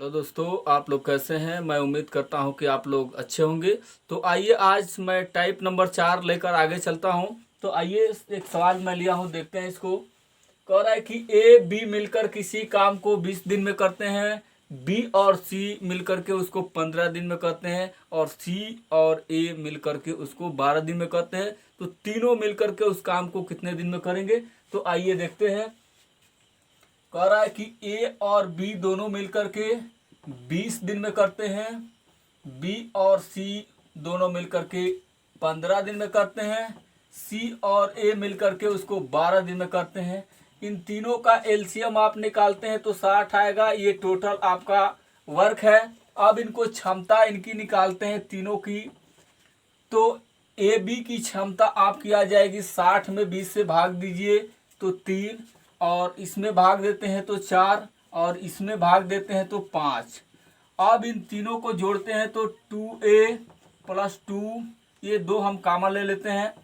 Hello दोस्तों, आप लोग कैसे हैं। मैं उम्मीद करता हूं कि आप लोग अच्छे होंगे। तो आइए आज मैं टाइप नंबर 4 लेकर आगे चलता हूं। तो आइए एक सवाल मैं लिया हूं, देखते हैं इसको। कह रहा है कि ए बी मिलकर किसी काम को 20 दिन में करते हैं, बी और सी मिलकर के उसको 15 दिन में करते हैं, और सी और ए मिलकर के उसको 12 दिन में करते हैं। तो तीनों मिलकर के उस काम को कितने दिन में करेंगे। तो आइए देखते हैं। कह रहा है कि ए और बी दोनों मिलकर के 20 दिन में करते हैं, बी और सी दोनों मिलकर के 15 दिन में करते हैं, सी और ए मिलकर के उसको 12 दिन में करते हैं। इन तीनों का एलसीएम आप निकालते हैं तो 60 आएगा। ये टोटल आपका वर्क है। अब इनको क्षमता इनकी निकालते हैं तीनों की। तो ए बी की क्षमता आपकी आ जाएगी 60 में 20 से भाग दीजिए तो 3, और इसमें भाग देते हैं तो 4, और इसमें भाग देते हैं तो 5। अब इन तीनों को जोड़ते हैं तो 2a प्लस 2, ये दो हम कामा ले लेते हैं,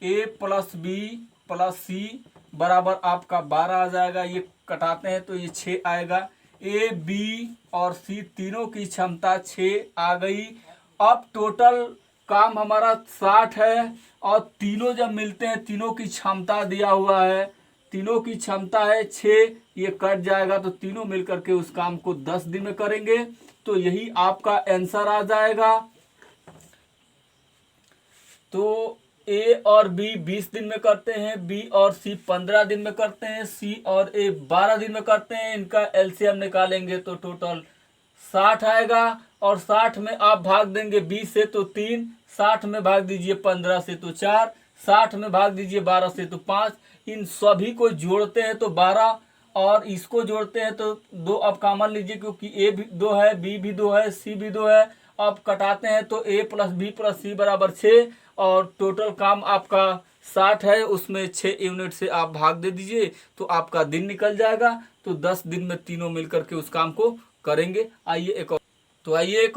a प्लस बी प्लस सी बराबर आपका 12 आ जाएगा। ये कटाते हैं तो ये 6 आएगा। ए बी और सी तीनों की क्षमता 6 आ गई। अब टोटल काम हमारा 60 है, और तीनों जब मिलते हैं, तीनों की क्षमता दिया हुआ है, तीनों की क्षमता है 6, ये कट जाएगा तो तीनों मिलकर के उस काम को 10 दिन में करेंगे। तो यही आपका आंसर आ जाएगा। तो ए और बी 20 दिन में करते हैं, बी और सी 15 दिन में करते हैं, सी और ए 12 दिन में करते हैं। इनका एलसीएम निकालेंगे तो टोटल 60 आएगा, और 60 में आप भाग देंगे 20 से तो 3, 60 में भाग दीजिए 15 से तो 4, 60 में भाग दीजिए 12 से तो 5। इन सभी को जोड़ते हैं तो 12, और इसको जोड़ते हैं तो 2 अब कॉमन लीजिए, क्योंकि ए भी 2 है, बी भी 2 है, सी भी 2 है। अब कटाते हैं तो ए प्लस बी प्लस सी बराबर 6, और टोटल काम आपका 60 है, उसमें 6 यूनिट से आप भाग दे दीजिए तो आपका दिन निकल जाएगा। तो 10 दिन में तीनों मिलकर के उस काम को करेंगे। आइए एक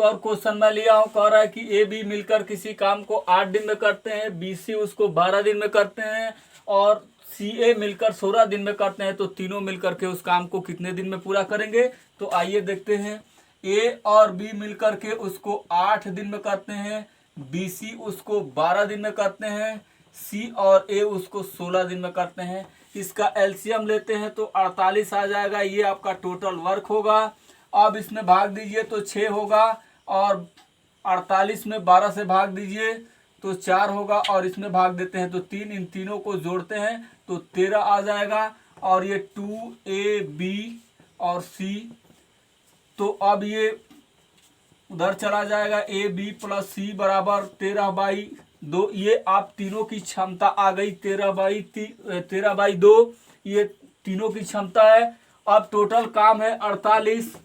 और क्वेश्चन मैं लिया हूँ। कह रहा है कि ए बी मिलकर किसी काम को 8 दिन में करते हैं, बी सी उसको 12 दिन में करते हैं, और सी ए मिलकर 16 दिन में करते हैं। तो तीनों मिलकर के उस काम को कितने दिन में पूरा करेंगे। तो आइए देखते हैं। ए और बी मिलकर के उसको 8 दिन में करते हैं, बी सी उसको 12 दिन में करते हैं, सी और ए उसको 16 दिन में करते हैं। इसका एलसीएम लेते हैं तो 48 आ जाएगा। ये आपका टोटल वर्क होगा। अब इसमें भाग दीजिए तो 6 होगा, और 48 में 12 से भाग दीजिए तो 4 होगा, और इसमें भाग देते हैं तो 3। इन तीनों को जोड़ते हैं तो 13 आ जाएगा। और ये 2ab और c, तो अब ये उधर चला जाएगा। ए बी प्लस सी बराबर 13/2। ये आप तीनों की क्षमता आ गई 13/2। ये तीनों की क्षमता है। अब टोटल काम है 48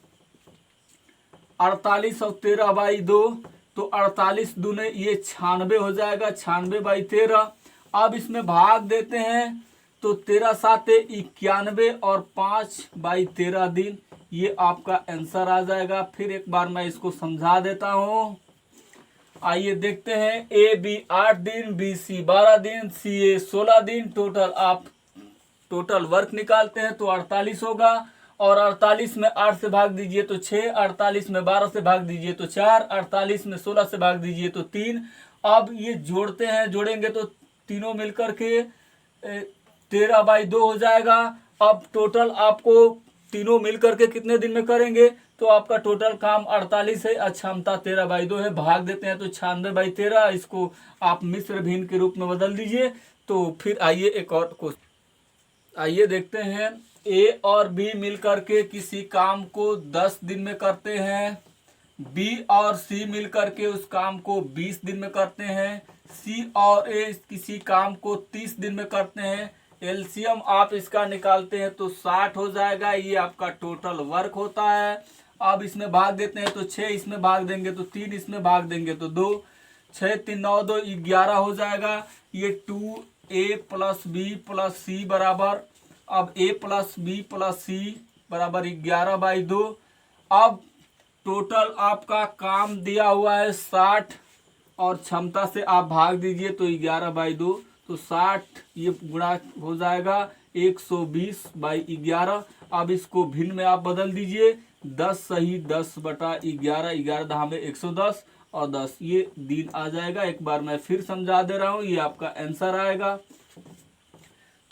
और 13/2, तो 48 दूने ये 96 हो जाएगा, 96/13। अब इसमें भाग देते हैं तो 13 7 91, और 5/13 दिन। ये आपका आंसर आ जाएगा। फिर एक बार मैं इसको समझा देता हूँ। आइए देखते हैं। ए बी 8 दिन, बी सी 12 दिन, सी ए 16 दिन। टोटल वर्क निकालते हैं तो 48 होगा, और 48 में 8 से भाग दीजिए तो 6, 48 में 12 से भाग दीजिए तो 4, 48 में 16 से भाग दीजिए तो 3। अब ये जोड़ते हैं, जोड़ेंगे तो तीनों मिलकर के 13/2 हो जाएगा। अब टोटल आपको तीनों मिलकर के कितने दिन में करेंगे। तो आपका टोटल काम 48 है, क्षमता 13/2 है। भाग देते हैं तो 96/13। इसको आप मिश्र भिन्न के रूप में बदल दीजिए। तो फिर आइए एक और क्वेश्चन, आइए देखते हैं। ए और बी मिलकर के किसी काम को 10 दिन में करते हैं, बी और सी मिलकर के उस काम को 20 दिन में करते हैं, सी और ए किसी काम को 30 दिन में करते हैं। एलसीएम आप इसका निकालते हैं तो 60 हो जाएगा। ये आपका टोटल वर्क होता है। अब इसमें भाग देते हैं तो 6, इसमें भाग देंगे तो 3, इसमें भाग देंगे तो 2, 6 3 9 2 11 हो जाएगा। ये 2a प्लस बी प्लस सी बराबर, अब a प्लस बी प्लस सी बराबर 11/2। अब टोटल आपका काम दिया हुआ है 60, और क्षमता से आप भाग दीजिए तो 11/2, तो 60 ये गुणा हो जाएगा 120/11। अब इसको भिन्न में आप बदल दीजिए, 10 सही 10/11, 11 दहा में 110 और 10 ये दिन आ जाएगा। एक बार मैं फिर समझा दे रहा हूँ, ये आपका आंसर आएगा।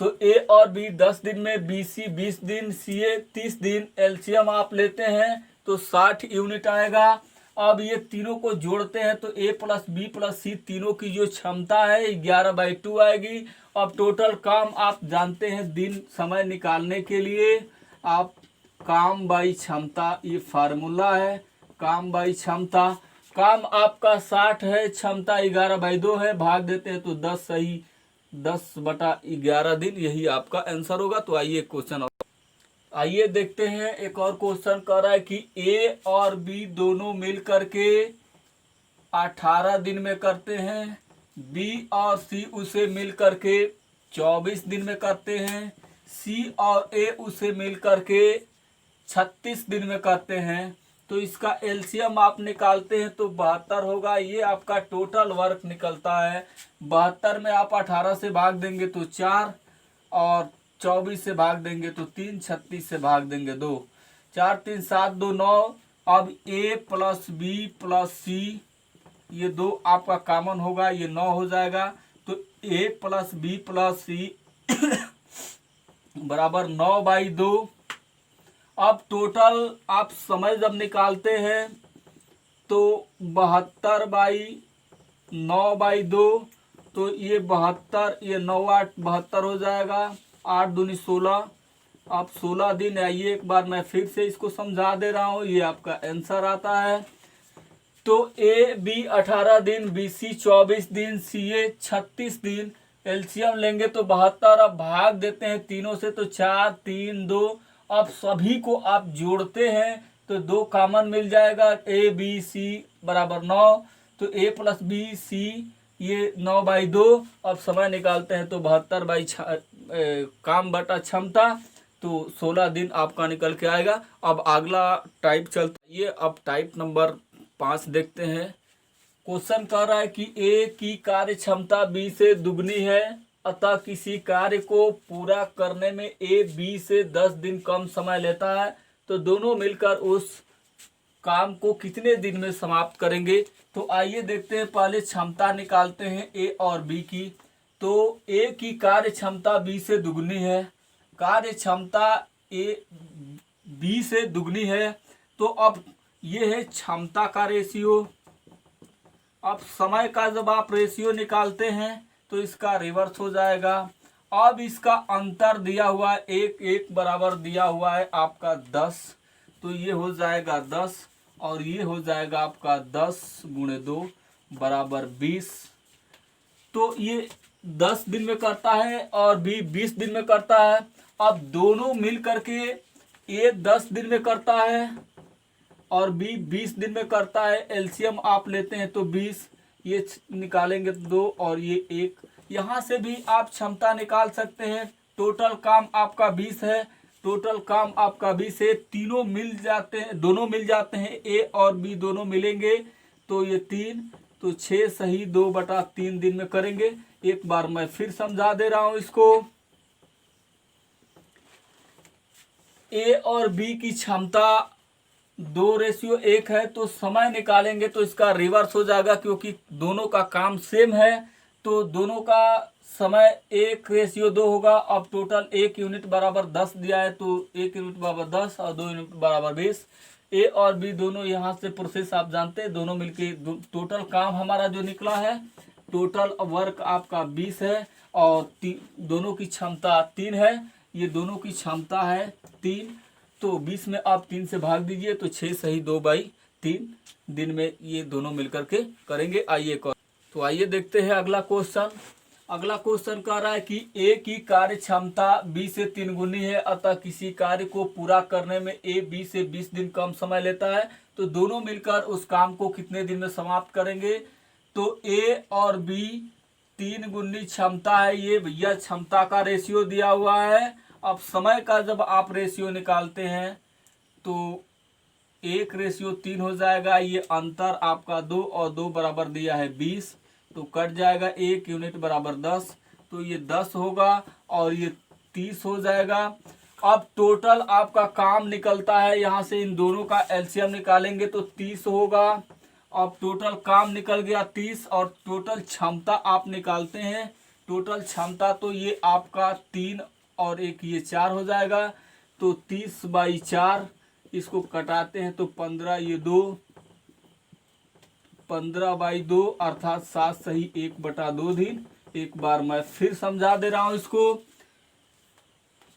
तो ए और बी 10 दिन में, बी सी 20 दिन, सी ए 30 दिन, एलसीएम आप लेते हैं तो 60 यूनिट आएगा। अब ये तीनों को जोड़ते हैं तो ए प्लस बी प्लस सी तीनों की जो क्षमता है 11/2 आएगी। अब टोटल काम आप जानते हैं, दिन समय निकालने के लिए आप काम बाई क्षमता, ये फार्मूला है काम बाई क्षमता। काम आपका 60 है, क्षमता 11/2 है, भाग देते हैं तो 10 सही 10/11 दिन, यही आपका आंसर होगा। तो आइए क्वेश्चन, आइए देखते हैं एक और क्वेश्चन कह रहा है कि ए और बी दोनों मिल करके 18 दिन में करते हैं, बी और सी उसे मिल करके 24 दिन में करते हैं, सी और ए उसे मिल करके 36 दिन में करते हैं। तो इसका एलसीएम आप निकालते हैं तो 72 होगा। ये आपका टोटल वर्क निकलता है। 72 में आप 18 से भाग देंगे तो 4 और 24 से भाग देंगे तो 3, 36 से भाग देंगे 2, 4 3 7 2 9। अब ए प्लस बी प्लस सी ये 2 आपका कॉमन होगा, ये 9 हो जाएगा। तो ए प्लस बी प्लस सी बराबर 9/2। अब टोटल आप समय जब निकालते हैं तो 72/9/2, तो ये 72, ये 9 8 72 हो जाएगा, 8 दूनी 16, आप 16 दिन। आइए एक बार मैं फिर से इसको समझा दे रहा हूँ, ये आपका आंसर आता है। तो ए बी 18 दिन, बी सी 24 दिन, सी ए 36 दिन, एलसीएम लेंगे तो 72। अब भाग देते हैं तीनों से तो 4 3 2। अब सभी को आप जोड़ते हैं तो 2 कॉमन मिल जाएगा, ए बी सी बराबर 9। तो ए प्लस बी सी ये 9/2। अब समय निकालते हैं तो 72 काम बटा क्षमता, तो 16 दिन आपका निकल के आएगा। अब अगला टाइप चलता है, ये अब टाइप नंबर 5 देखते हैं। क्वेश्चन कह रहा है कि ए की कार्य क्षमता बी से दुगनी है, अतः किसी कार्य को पूरा करने में ए बी से 10 दिन कम समय लेता है, तो दोनों मिलकर उस काम को कितने दिन में समाप्त करेंगे। तो आइए देखते हैं, पहले क्षमता निकालते हैं ए और बी की। तो ए की कार्य क्षमता बी से दुगनी है, कार्य क्षमता ए बी से दुगनी है। तो अब ये है क्षमता का रेशियो। अब समय का जब आप रेशियो निकालते हैं तो इसका रिवर्स हो जाएगा। अब इसका अंतर दिया हुआ है, 1 1 बराबर दिया हुआ है आपका 10, तो ये हो जाएगा 10 और ये हो जाएगा आपका 10 × 2 बराबर 20। तो ये 10 दिन में करता है और बी 20 दिन में करता है। अब दोनों मिल करके ए 10 दिन में करता है और बी 20 दिन में करता है। एलसीएम आप लेते हैं तो 20, ये निकालेंगे तो 2 और ये 1। यहाँ से भी आप क्षमता निकाल सकते हैं। टोटल काम आपका 20 है, टोटल काम आपका 20 है। तीनों मिल जाते हैं, दोनों मिल जाते हैं, ए और बी दोनों मिलेंगे तो ये 3, तो 6 सही 2/3 दिन में करेंगे। एक बार मैं फिर समझा दे रहा हूँ इसको। ए और बी की क्षमता 2:1 है, तो समय निकालेंगे तो इसका रिवर्स हो जाएगा, क्योंकि दोनों का काम सेम है तो दोनों का समय 1:2 होगा। अब टोटल 1 यूनिट बराबर 10 दिया है, तो 1 यूनिट बराबर 10 और 2 यूनिट बराबर 20। ए और बी दोनों यहाँ से प्रोसेस आप जानते हैं, दोनों मिलके टोटल काम हमारा जो निकला है, टोटल वर्क आपका 20 है और दोनों की क्षमता 3 है। ये दोनों की क्षमता है 3, तो 20 में आप 3 से भाग दीजिए तो 6 सही 2/3 दिन में ये दोनों मिलकर के करेंगे। आइए तो आइए देखते हैं अगला क्वेश्चन। अगला क्वेश्चन कह रहा है कि ए की कार्य क्षमता बी से 3 गुनी है, अतः किसी कार्य को पूरा करने में ए बी से 20 दिन कम समय लेता है, तो दोनों मिलकर उस काम को कितने दिन में समाप्त करेंगे। तो ए और बी 3 गुनी क्षमता है, ये भैया क्षमता का रेशियो दिया हुआ है। अब समय का जब आप रेशियो निकालते हैं तो 1:3 हो जाएगा। ये अंतर आपका 2 और 2 बराबर दिया है 20, तो कट जाएगा। 1 यूनिट बराबर 10, तो ये 10 होगा और ये 30 हो जाएगा। अब टोटल आपका काम निकलता है, यहाँ से इन दोनों का एलसीएम निकालेंगे तो 30 होगा। अब टोटल काम निकल गया 30 और टोटल क्षमता आप निकालते हैं। टोटल क्षमता तो ये आपका 3 और एक ये 4 हो जाएगा, तो 30/4 इसको कटाते हैं तो 15 ये 2, 15/2 अर्थात 7 सही 1/2 दिन। एक बार मैं फिर समझा दे रहा हूं इसको।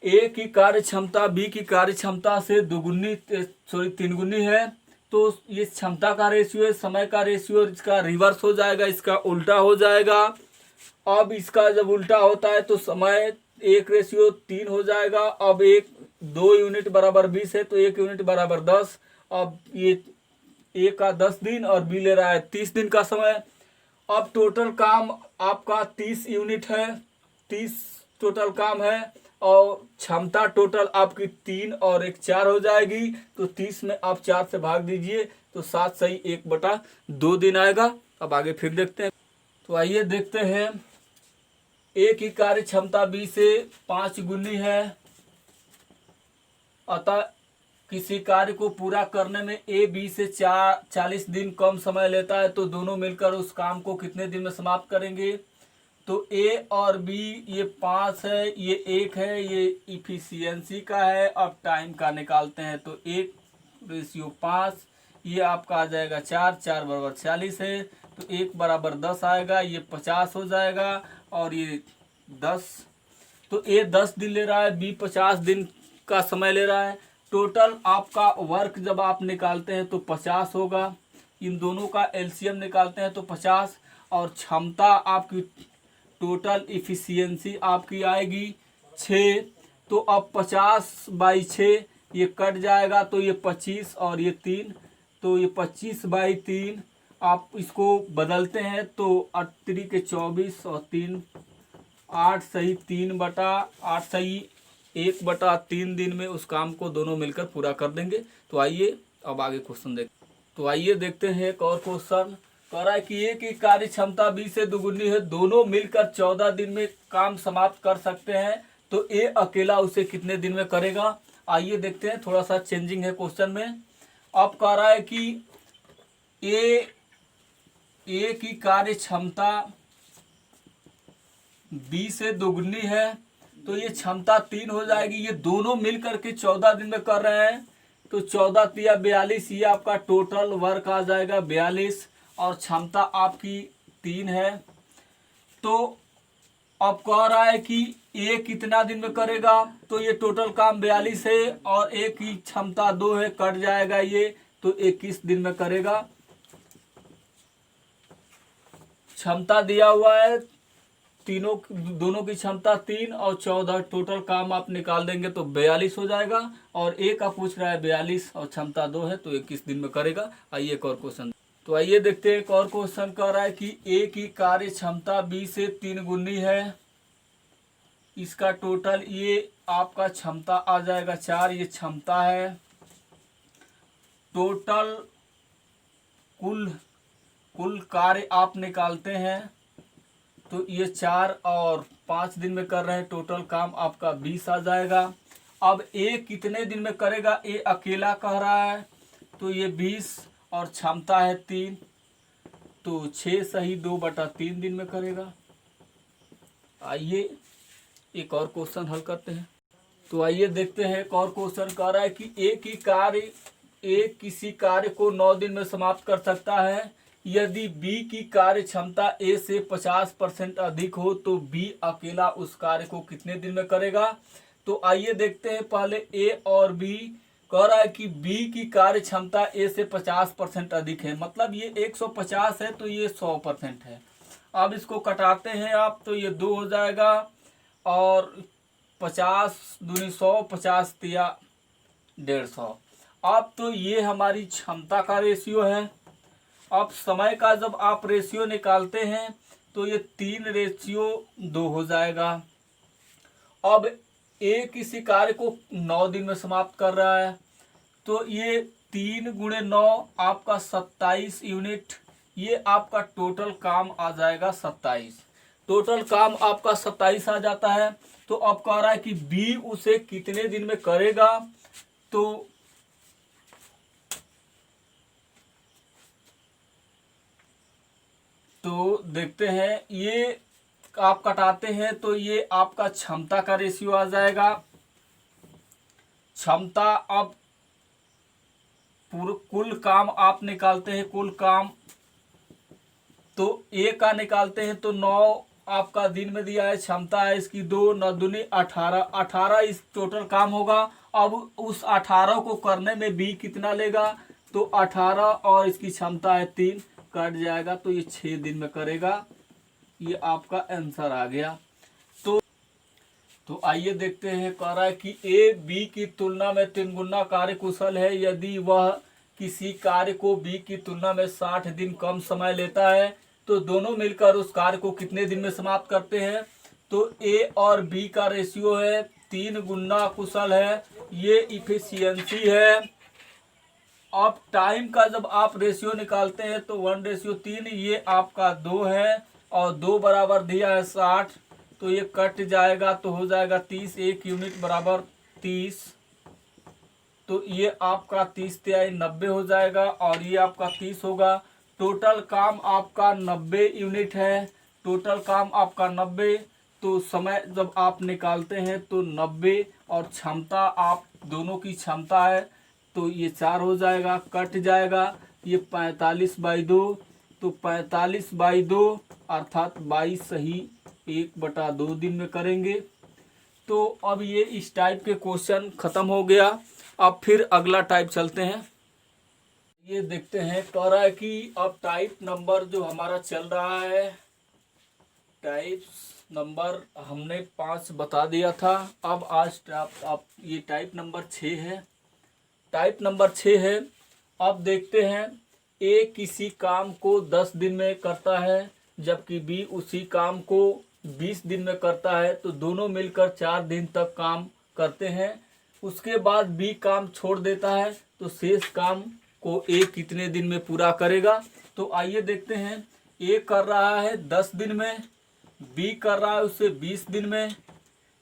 ए की कार्य क्षमता बी की कार्य क्षमता से दुगुनी तीन गुनी है, तो ये क्षमता का रेशियो है, समय का रेशियो इसका रिवर्स हो जाएगा, इसका उल्टा हो जाएगा। अब इसका जब उल्टा होता है तो समय 1:3 हो जाएगा। अब 2 यूनिट बराबर 20 है तो 1 यूनिट बराबर 10। अब ये ए का 10 दिन और बी ले रहा है 30 दिन का समय। अब टोटल काम आपका 30 यूनिट है, 30 टोटल काम है और क्षमता टोटल आपकी 3 और एक 4 हो जाएगी, तो 30 में आप 4 से भाग दीजिए तो 7 सही 1/2 दिन आएगा। अब आगे फिर देखते हैं। तो आइए देखते हैं। ए की कार्य क्षमता बी से 5 गुनी है, अतः किसी कार्य को पूरा करने में ए बी से 40 दिन कम समय लेता है, तो दोनों मिलकर उस काम को कितने दिन में समाप्त करेंगे। तो ए और बी ये 5 है, ये 1 है, ये इफिशियंसी का है। अब टाइम का निकालते हैं तो 1:5, ये आपका आ जाएगा 4, 4 बराबर 40 है, तो 1 बराबर 10 आएगा, ये 50 हो जाएगा और ये 10। तो ए 10 दिन ले रहा है, बी 50 दिन का समय ले रहा है। टोटल आपका वर्क जब आप निकालते हैं तो 50 होगा। इन दोनों का एलसीएम निकालते हैं तो 50 और क्षमता आपकी टोटल इफिशियंसी आपकी आएगी 6। तो अब 50/6 ये कट जाएगा तो ये 25 और ये 3, तो ये 25/3 आप इसको बदलते हैं तो 8 के 24 और 3 8 सही 3/8 सही 1/3 दिन में उस काम को दोनों मिलकर पूरा कर देंगे। तो आइए अब आगे क्वेश्चन देख। तो आइए देखते हैं एक और क्वेश्चन। कह रहा है कि ए की कार्य क्षमता बी से दुगुनी है, दोनों मिलकर 14 दिन में काम समाप्त कर सकते हैं, तो ए अकेला उसे कितने दिन में करेगा। आइए देखते हैं, थोड़ा सा चेंजिंग है क्वेश्चन में। अब कह रहा है कि ए की कार्य क्षमता बी से दुगुनी है, तो ये क्षमता 3 हो जाएगी। ये दोनों मिलकर के 14 दिन में कर रहे हैं, तो 14 तिया 42, ये आपका टोटल वर्क आ जाएगा 42 और क्षमता आपकी 3 है। तो अब कह रहा है कि ए कितना दिन में करेगा, तो ये टोटल काम 42 है और ए की क्षमता 2 है, कट जाएगा ये, तो 21 दिन में करेगा। क्षमता दिया हुआ है दोनों की क्षमता 3 और 14, टोटल काम आप निकाल देंगे तो 42 हो जाएगा। और ए का पूछ रहा है 42 और क्षमता 2 है, तो 21 दिन में करेगा। आइए एक और क्वेश्चन। तो आइए देखते हैं एक और क्वेश्चन। कह रहा है कि ए की कार्य क्षमता बी से 3 गुनी है, इसका टोटल ये आपका क्षमता आ जाएगा 4, ये क्षमता है। टोटल कुल कार्य आप निकालते हैं तो ये 4 और 5 दिन में कर रहे हैं, टोटल काम आपका 20 आ जाएगा। अब ए कितने दिन में करेगा, ए अकेला कह रहा है, तो ये 20 और क्षमता है 3, तो 6 सही 2/3 दिन में करेगा। आइए एक और क्वेश्चन हल करते हैं। तो आइए देखते हैं एक और क्वेश्चन। कह रहा है कि ए किसी कार्य को 9 दिन में समाप्त कर सकता है, यदि बी की कार्य क्षमता ए से 50% अधिक हो तो बी अकेला उस कार्य को कितने दिन में करेगा। तो आइए देखते हैं। पहले ए और बी कह रहा है कि बी की कार्य क्षमता ए से 50% अधिक है, मतलब ये 150 है तो ये 100% है। अब इसको कटाते हैं आप तो ये 2 हो जाएगा और 50 दूनी 100, 50 तिया 150। अब तो ये हमारी क्षमता का रेशियो है। अब समय का जब आप रेशियो निकालते हैं तो ये 3:2 हो जाएगा। अब ए किसी कार्य को 9 दिन में समाप्त कर रहा है, तो ये 3 × 9 आपका 27 यूनिट, ये आपका टोटल काम आ जाएगा 27। टोटल काम आपका 27 आ जाता है। तो अब कह रहा है कि बी उसे कितने दिन में करेगा। तो देखते हैं, ये आप कटाते हैं तो ये आपका क्षमता का रेशियो आ जाएगा। क्षमता, अब कुल काम आप निकालते हैं, कुल काम तो ए का निकालते हैं तो 9 आपका दिन में दिया है, क्षमता है इसकी 2, 9 दूनी 18, 18 इस टोटल काम होगा। अब उस 18 को करने में बी कितना लेगा, तो 18 और इसकी क्षमता है 3, कट जाएगा तो ये 6 दिन में करेगा। ये आपका आंसर आ गया। तो आइए देखते हैं, कह रहा है कि ए बी की तुलना में 3 गुना कार्य कुशल है। यदि वह किसी कार्य को बी की तुलना में 60 दिन कम समय लेता है तो दोनों मिलकर उस कार्य को कितने दिन में समाप्त करते हैं। तो ए और बी का रेशियो है 3 गुना कुशल है, ये इफिशियंसी है। अब टाइम का जब आप रेशियो निकालते हैं तो 1:3, ये आपका 2 है और 2 बराबर दिया है 60, तो ये कट जाएगा तो हो जाएगा 30, 1 यूनिट बराबर 30, तो ये आपका 30 तिहाई 90 हो जाएगा और ये आपका 30 होगा। टोटल काम आपका 90 यूनिट है, टोटल काम आपका 90। तो समय जब आप निकालते हैं तो 90 और क्षमता, आप दोनों की क्षमता है तो ये 4 हो जाएगा, कट जाएगा। ये 45/2, तो 45/2 अर्थात 22 सही 1/2 दिन में करेंगे। तो अब ये इस टाइप के क्वेश्चन खत्म हो गया। अब फिर अगला टाइप चलते हैं। ये देखते हैं, कह रहा है कि अब टाइप नंबर जो हमारा चल रहा है, टाइप नंबर हमने 5 बता दिया था। अब आज आप ये टाइप नंबर 6 है, टाइप नंबर 6 है। अब देखते हैं, ए किसी काम को 10 दिन में करता है जबकि बी उसी काम को 20 दिन में करता है, तो दोनों मिलकर 4 दिन तक काम करते हैं। उसके बाद बी काम छोड़ देता है तो शेष काम को ए कितने दिन में पूरा करेगा। तो आइए देखते हैं, ए कर रहा है 10 दिन में, बी कर रहा है उससे 20 दिन में।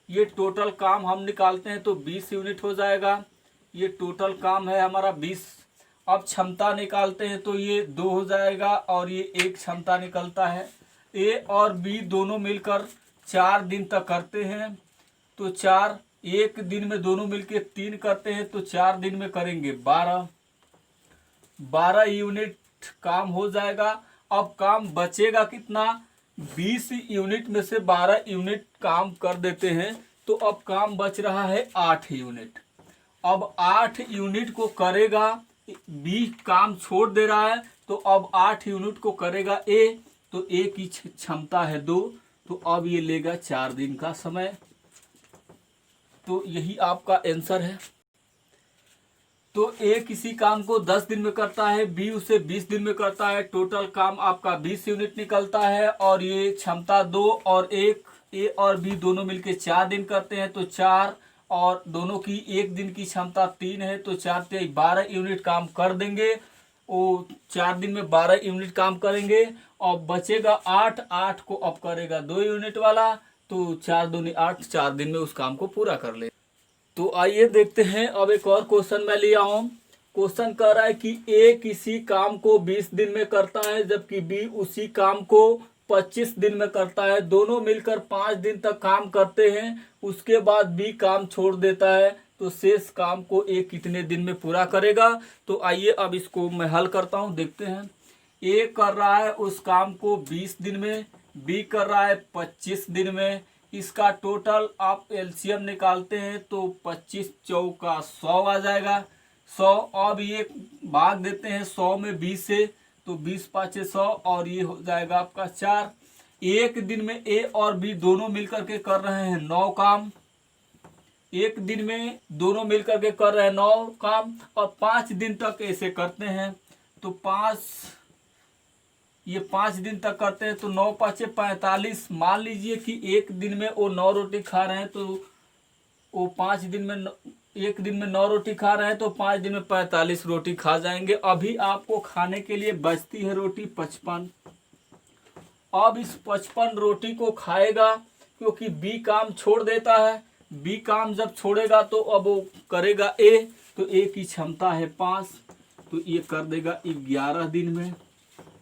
ये टोटल काम हम निकालते हैं तो 20 यूनिट हो जाएगा। ये टोटल काम है हमारा 20। अब क्षमता निकालते हैं तो ये 2 हो जाएगा और ये 1 क्षमता निकलता है। ए और बी दोनों मिलकर 4 दिन तक करते हैं, तो 4, 1 दिन में दोनों मिलकर 3 करते हैं तो 4 दिन में करेंगे 12 यूनिट काम हो जाएगा। अब काम बचेगा कितना, 20 यूनिट में से 12 यूनिट काम कर देते हैं तो अब काम बच रहा है 8 यूनिट। अब 8 यूनिट को करेगा बी, काम छोड़ दे रहा है तो अब 8 यूनिट को करेगा ए, तो ए की क्षमता है 2, तो अब ये लेगा 4 दिन का समय। तो यही आपका आंसर है। तो ए किसी काम को 10 दिन में करता है, बी उसे 20 दिन में करता है, टोटल काम आपका 20 यूनिट निकलता है और ये क्षमता 2 और 1, ए और बी दोनों मिलके 4 दिन करते हैं तो 4 और दोनों की 1 दिन की क्षमता 3 है, तो 4 से 12 यूनिट काम कर देंगे। वो 4 दिन में 12 यूनिट काम करेंगे और बचेगा 8 को अब करेगा 2 यूनिट वाला, तो 4 दूनी 8, 4 दिन में उस काम को पूरा कर ले। तो आइए देखते हैं, अब एक और क्वेश्चन मैं लिया हूँ। क्वेश्चन कह रहा है कि ए किसी काम को 20 दिन में करता है जबकि बी उसी काम को 25 दिन में करता है, दोनों मिलकर 5 दिन तक काम करते हैं। उसके बाद बी काम छोड़ देता है तो शेष काम को ए कितने दिन में पूरा करेगा। तो आइए अब इसको मैं हल करता हूँ, देखते हैं। ए कर रहा है उस काम को 20 दिन में, बी कर रहा है 25 दिन में। इसका टोटल आप एलसीएम निकालते हैं तो 25 चौका 100 आ जाएगा, 100। अब ये भाग देते हैं 100 में 20 से, तो 20 5 100 और ये हो जाएगा आपका 4। 1 दिन में ए और बी दोनों मिलकर के कर रहे हैं 9 काम, 1 दिन में दोनों मिलकर के कर रहे हैं 9 काम और 5 दिन तक ऐसे करते हैं। तो 5 दिन तक करते हैं तो 9 5 45। मान लीजिए कि 1 दिन में वो 9 रोटी खा रहे हैं तो वो 5 दिन में 1 दिन में 9 रोटी खा रहे हैं तो 5 दिन में 45 रोटी खा जाएंगे। अभी आपको खाने के लिए बचती है रोटी 55। अब इस 55 रोटी को खाएगा, क्योंकि बी काम छोड़ देता है। बी काम जब छोड़ेगा तो अब वो करेगा ए, तो ए की क्षमता है 5, तो ये कर देगा 11 दिन में।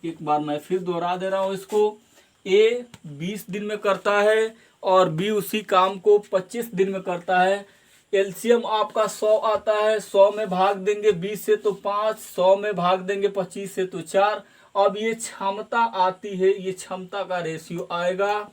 एक बार मैं फिर दोहरा दे रहा हूँ इसको, ए 20 दिन में करता है और बी उसी काम को 25 दिन में करता है। एलसीएम आपका 100 आता है, 100 में भाग देंगे 20 से तो 5, 100 में भाग देंगे 25 से तो 4। अब ये क्षमता आती है, ये क्षमता का रेशियो आएगा।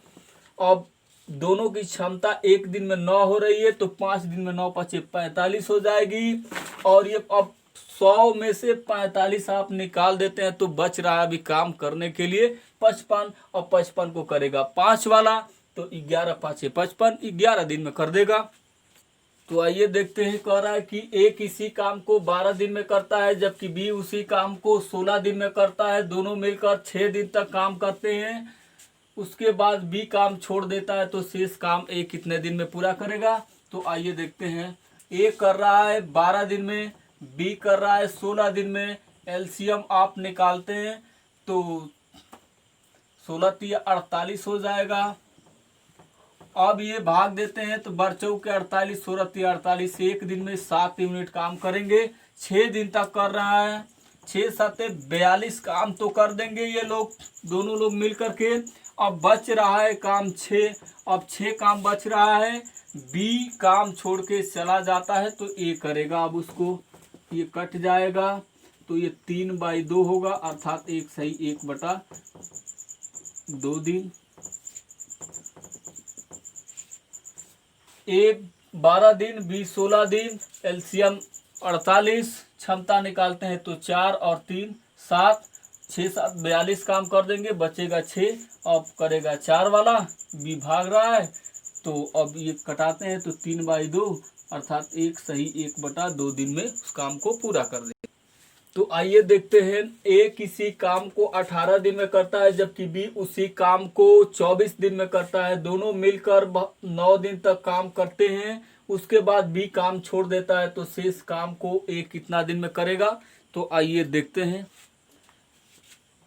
अब दोनों की क्षमता एक दिन में 9 हो रही है, तो 5 दिन में 9 5 45 हो जाएगी। और ये अब 100 में से 45 आप निकाल देते हैं तो बच रहा है अभी काम करने के लिए 55, और 55 को करेगा 5 वाला, तो 11 5 55, 11 दिन में कर देगा। तो आइए देखते हैं, कह रहा है कि ए किसी काम को 12 दिन में करता है, जबकि बी उसी काम को 16 दिन में करता है। दोनों मिलकर 6 दिन तक काम करते हैं, उसके बाद बी काम छोड़ देता है, तो शेष काम ए कितने दिन में पूरा करेगा। तो आइए देखते हैं, ए कर रहा है 12 दिन में, बी कर रहा है 16 दिन में। एलसीएम आप निकालते हैं तो 16 तिया 48 हो जाएगा। अब ये भाग देते हैं तो बरचौ के 48, 16 तिया 48, एक दिन में 7 यूनिट काम करेंगे, 6 दिन तक कर रहा है। 6 7 42 काम तो कर देंगे ये लोग, दोनों लोग मिल करके। अब बच रहा है काम 6, अब 6 काम बच रहा है। बी काम छोड़ के चला जाता है तो ए करेगा, अब उसको ये कट जाएगा, तो ये 3/2 होगा, अर्थात 1 सही 1/2 दिन। ए 12 दिन, बी 16 दिन, एलसीएम 48, क्षमता निकालते हैं तो 4 और 3 7, 6 7 42 काम कर देंगे, बचेगा 6। अब करेगा 4 वाला, बी भाग रहा है, तो अब ये कटाते हैं तो 3/2, अर्थात 1 सही 1/2 दिन में उस काम को पूरा कर देंगे। तो आइए देखते हैं, ए किसी काम को 18 दिन में करता है, जबकि बी उसी काम को 24 दिन में करता है। दोनों मिलकर 9 दिन तक काम करते हैं, उसके बाद बी काम छोड़ देता है, तो शेष काम को ए कितना दिन में करेगा। तो आइए देखते हैं,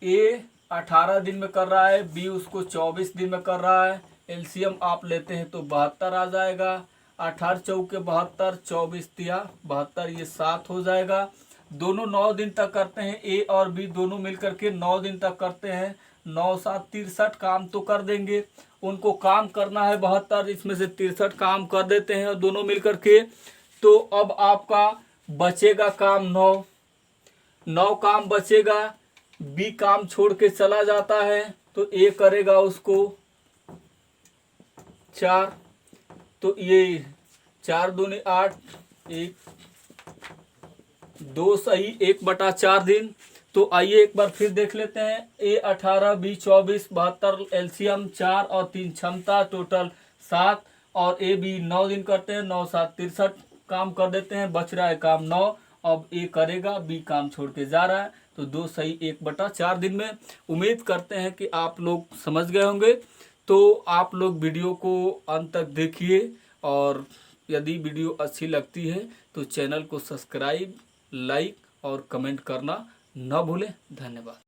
ए 18 दिन में कर रहा है, बी उसको 24 दिन में कर रहा है। एलसीएम आप लेते हैं तो 72 आ जाएगा, 18 चौके 72, 24 तिया 72, ये 7 हो जाएगा। दोनों 9 दिन तक करते हैं, ए और बी दोनों मिलकर के 9 दिन तक करते हैं, 9 7 63 काम तो कर देंगे। उनको काम करना है 72, इसमें से 63 काम कर देते हैं और दोनों मिलकर के। तो अब आपका बचेगा काम 9 काम बचेगा। बी काम छोड़ के चला जाता है, तो ए करेगा उसको 4, तो ये 4 दूनी 8, 1 2 सही 1/4 दिन। तो आइए एक बार फिर देख लेते हैं, ए 18, बी 24, 72, एलसीएम 4 और 3 क्षमता, टोटल 7, और ए बी 9 दिन करते हैं, 9 7 63 काम कर देते हैं, बच रहा है काम 9। अब ए करेगा, बी काम छोड़ के जा रहा है, तो 2 सही 1/4 दिन में। उम्मीद करते हैं कि आप लोग समझ गए होंगे। तो आप लोग वीडियो को अंत तक देखिए, और यदि वीडियो अच्छी लगती है तो चैनल को सब्सक्राइब, लाइक और कमेंट करना न भूलें। धन्यवाद।